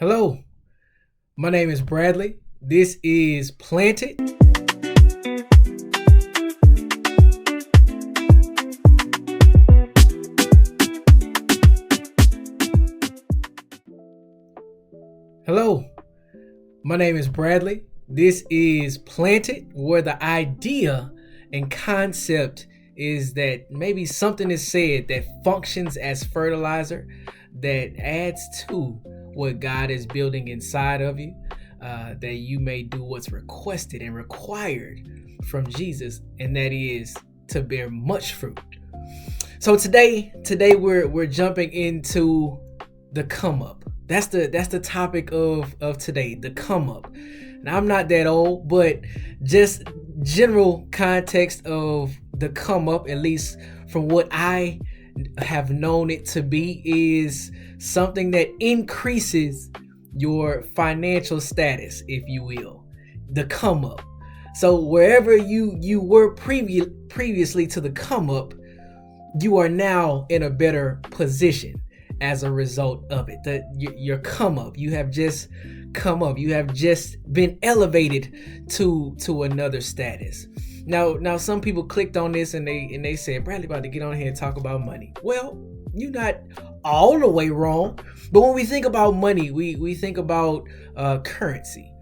Hello, my name is Bradley. This is Planted. Hello, my name is Bradley. This is Planted, where the idea and concept is that maybe something is said that functions as fertilizer that adds to what God is building inside of you, that you may do what's requested and required from Jesus, and that is to bear much fruit. So today we're jumping into the come up. That's the topic of today, the come up. Now, I'm not that old, but just general context of the come up, at least from what I have known it to be, is something that increases your financial status, if you will, the come up. So wherever you were previously to the come up, you are now in a better position as a result of it. Your come up, you have just come up, you have just been elevated to another status. Now some people clicked on this and they said, Bradley about to get on here and talk about money. Well, you're not all the way wrong, but when we think about money, we think about currency.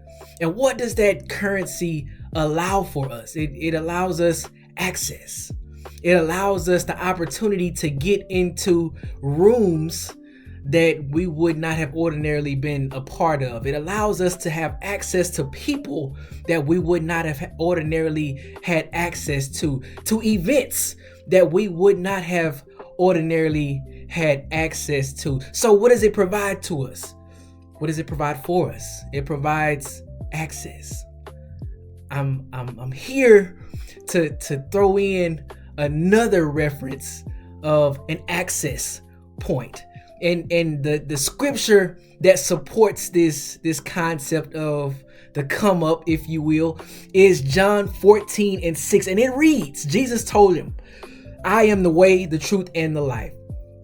And what does that currency allow for us? It allows us access. It allows us the opportunity to get into rooms that we would not have ordinarily been a part of. It allows us to have access to people that we would not have ordinarily had access to events that we would not have ordinarily had access to. So what does it provide to us? What does it provide for us? It provides access. I'm here to throw in another reference of an access point. And the scripture that supports this concept of the come up, if you will, is John 14:6. And it reads, Jesus told him, I am the way, the truth, and the life.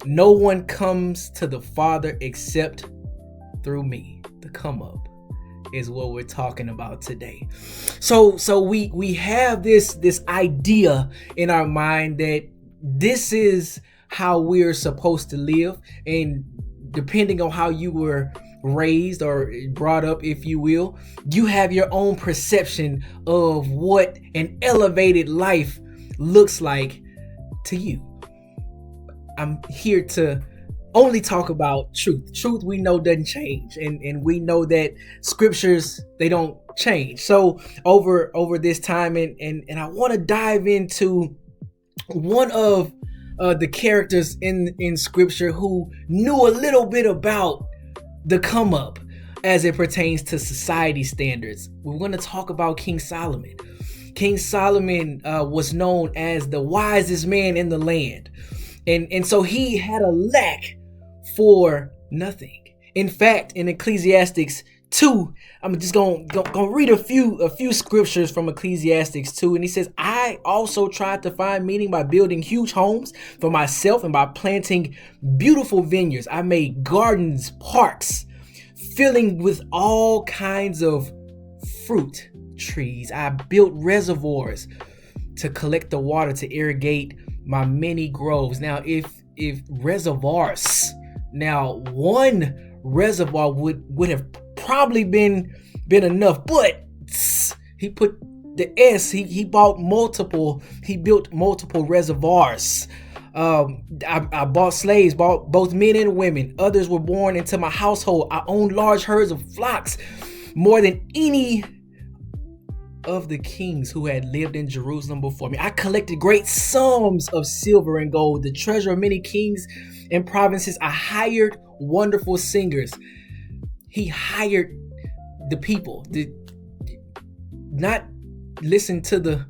No one comes to the Father except through me. The come up is what we're talking about today. So we have this idea in our mind that this is how we're supposed to live, and depending on how you were raised or brought up, if you will, you have your own perception of what an elevated life looks like to you. I'm here to only talk about truth. Truth we know doesn't change, and we know that scriptures, they don't change. So over this time, and I want to dive into one of the characters in scripture who knew a little bit about the come up as it pertains to society standards. We're going to talk about King Solomon. King Solomon was known as the wisest man in the land. And so he had a lack for nothing. In fact, in Ecclesiastes 2, I'm just going to read a few scriptures from Ecclesiastes 2, and he says, I also tried to find meaning by building huge homes for myself and by planting beautiful vineyards. I made gardens, parks, filling with all kinds of fruit trees. I built reservoirs to collect the water to irrigate my many groves. Now, if reservoirs, now one reservoir would have probably been enough, but he put the S. He built multiple reservoirs. I bought slaves, bought both men and women. Others were born into my household. I owned large herds of flocks, more than any of the kings who had lived in Jerusalem before me. I collected great sums of silver and gold, the treasure of many kings and provinces. I hired wonderful singers. He hired the people, not listen to the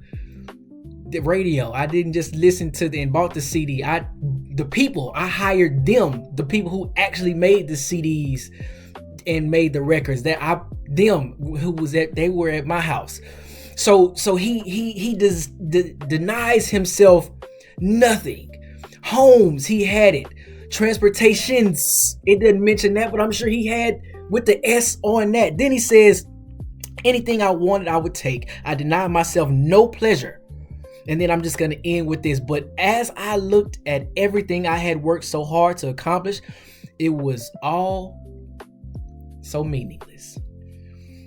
radio. I didn't just listen to and bought the CD. The people, I hired them, the people who actually made the CDs and made the records. They were at my house. So he denies himself nothing. Homes, he had it. transportations. It doesn't mention that, but I'm sure he had with the S on that. Then he says, anything I wanted, I would take. I denied myself no pleasure. And then I'm just going to end with this. But as I looked at everything I had worked so hard to accomplish, it was all so meaningless.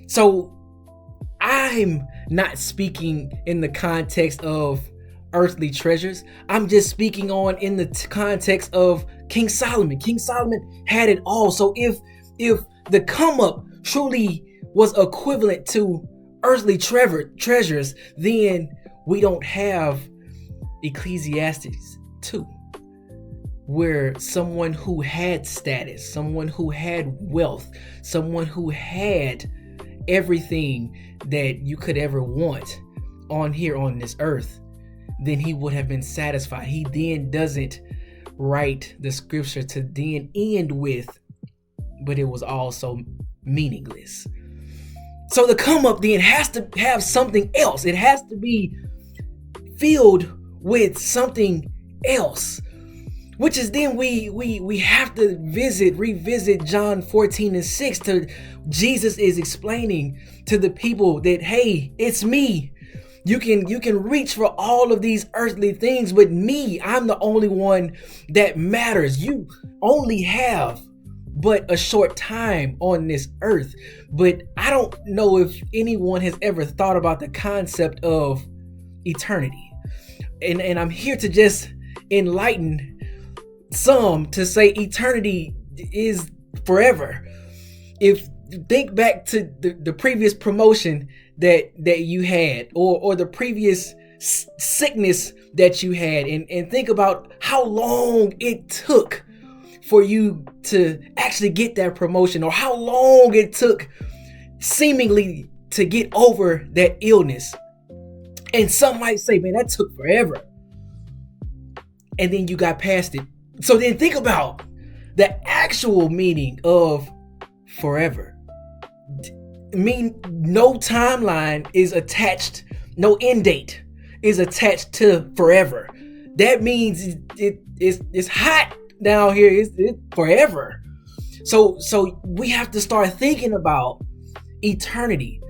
So I'm not speaking in the context of earthly treasures. I'm just speaking on in the context of King Solomon. King Solomon had it all. So if the come up truly was equivalent to earthly treasures, then we don't have Ecclesiastes 2, where someone who had status, someone who had wealth, someone who had everything that you could ever want on here on this earth, then he would have been satisfied. He then doesn't write the scripture to then end with, but it was also meaningless. So the come up then has to have something else. It has to be filled with something else, which is then we have to revisit John 14:6. To Jesus is explaining to the people that, hey, it's me. You can reach for all of these earthly things, but me, I'm the only one that matters. You only have but a short time on this earth. But I don't know if anyone has ever thought about the concept of eternity. And I'm here to just enlighten some to say eternity is forever. If you think back to the previous promotion that you had, or the previous sickness that you had, and think about how long it took for you to actually get that promotion, or how long it took seemingly to get over that illness. And some might say, man, that took forever. And then you got past it. So then think about the actual meaning of forever. No timeline is attached, no end date is attached to forever. That means it's hot down here. It's forever. So we have to start thinking about eternity.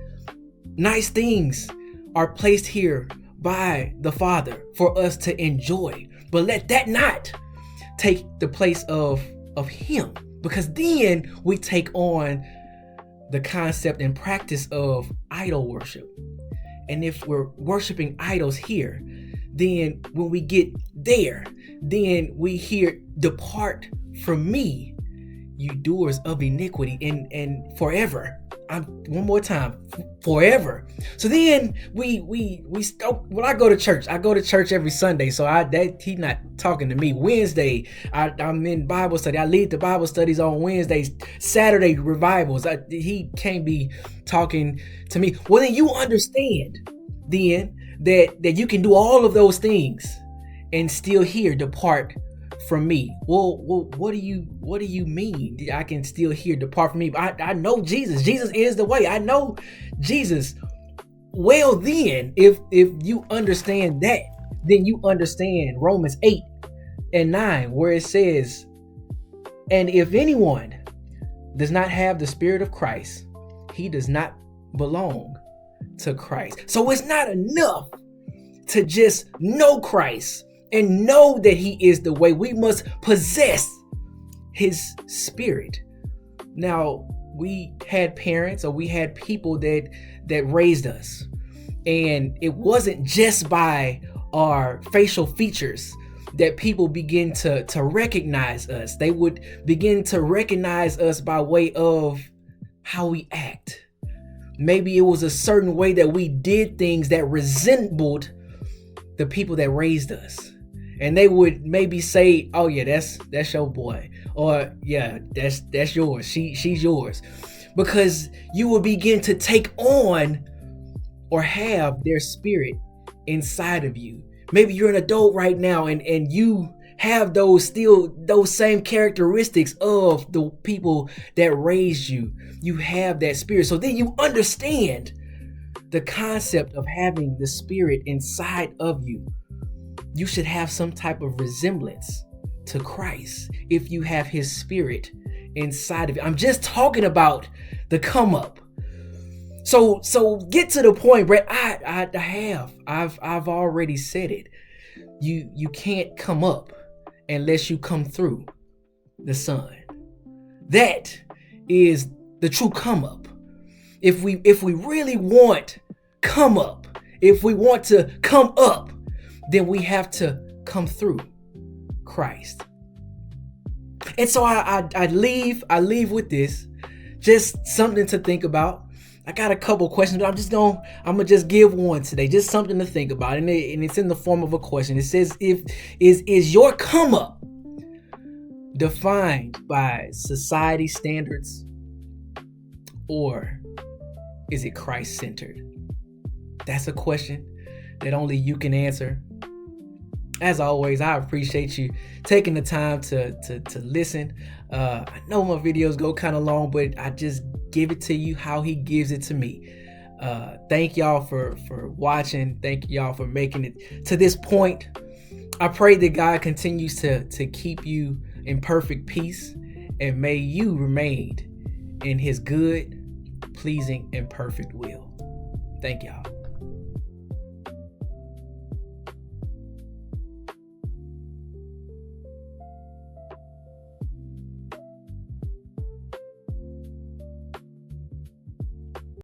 Nice things are placed here by the Father for us to enjoy, but let that not take the place of Him, because then we take on the concept and practice of idol worship. And if we're worshiping idols here, then when we get there, then we hear, depart from me, you doers of iniquity, and forever. One more time, forever. So then we start. When I go to church every Sunday. So he's not talking to me. Wednesday, I'm in Bible study. I lead the Bible studies on Wednesdays. Saturday revivals. He can't be talking to me. Well, then you understand then that you can do all of those things and still hear, depart from me. Well, what do you mean? I can still hear, depart from me. I know Jesus. Jesus is the way. I know Jesus. Well, then, if you understand that, then you understand Romans 8:9, where it says, and if anyone does not have the Spirit of Christ, he does not belong to Christ. So it's not enough to just know Christ and know that He is the way. We must possess His Spirit. Now, we had parents, or we had people that raised us, and it wasn't just by our facial features that people begin to recognize us. They would begin to recognize us by way of how we act. Maybe it was a certain way that we did things that resembled the people that raised us. And they would maybe say, oh yeah, that's your boy. Or yeah, that's yours. She's yours. Because you will begin to take on or have their spirit inside of you. Maybe you're an adult right now and you have those same characteristics of the people that raised you. You have that spirit. So then you understand the concept of having the spirit inside of you. You should have some type of resemblance to Christ if you have his spirit inside of you. I'm just talking about the come up. So get to the point, Brett. I've already said it. You can't come up unless you come through the Son. That is the true come up. If we really want come up, if we want to come up, then we have to come through Christ. And so I leave with this, just something to think about. I got a couple questions, but I'm gonna just give one today, just something to think about, and it's in the form of a question. It says, is your come up defined by society standards, or is it Christ-centered? That's a question that only you can answer. As always, I appreciate you taking the time to listen. I know my videos go kind of long, but I just give it to you how he gives it to me. Thank y'all for watching. Thank y'all for making it to this point. I pray that God continues to keep you in perfect peace, and may you remain in his good, pleasing, and perfect will. Thank y'all.